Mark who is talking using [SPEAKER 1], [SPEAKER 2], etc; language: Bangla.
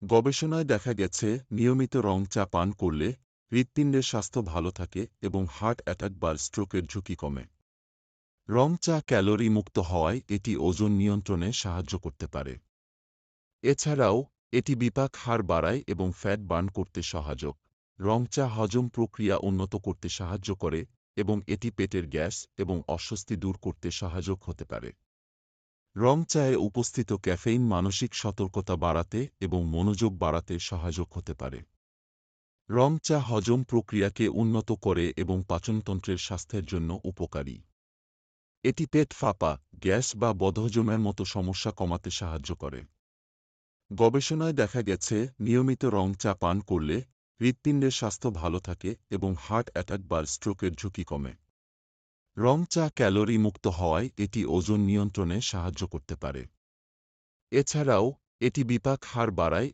[SPEAKER 1] গবেষণায় দেখা গেছে নিয়মিত রং চা পান করলে হৃৎপিণ্ডের স্বাস্থ্য ভালো থাকে এবং হার্ট অ্যাটাক বা স্ট্রোকের ঝুঁকি কমে। রং চা ক্যালোরি মুক্ত হওয়ায় এটি ওজন নিয়ন্ত্রণে সাহায্য করতে পারে। এছাড়াও এটি বিপাক হার বাড়ায় এবং ফ্যাট বার্ন করতে সহায়ক। রং চা হজম প্রক্রিয়া উন্নত করতে সাহায্য করে এবং এটি পেটের গ্যাস এবং অস্বস্তি দূর করতে সহায়ক হতে পারে। রং চায়ে উপস্থিত ক্যাফেইন মানসিক সতর্কতা বাড়াতে এবং মনোযোগ বাড়াতে সহায়ক হতে পারে। রং চা হজম প্রক্রিয়াকে উন্নত করে এবং পাচনতন্ত্রের স্বাস্থ্যের জন্য উপকারী। এটি পেট ফাঁপা, গ্যাস বা বদহজমের মতো সমস্যা কমাতে সাহায্য করে। গবেষণায় দেখা গেছে নিয়মিত রং চা পান করলে হৃৎপিণ্ডের স্বাস্থ্য ভালো থাকে এবং হার্ট অ্যাটাক বা স্ট্রোকের ঝুঁকি কমে। রং চা ক্যালোরি মুক্ত হওয়ায় এটি ওজন নিয়ন্ত্রণে সাহায্য করতে পারে। এছাড়াও এটি বিপাক হার বাড়ায়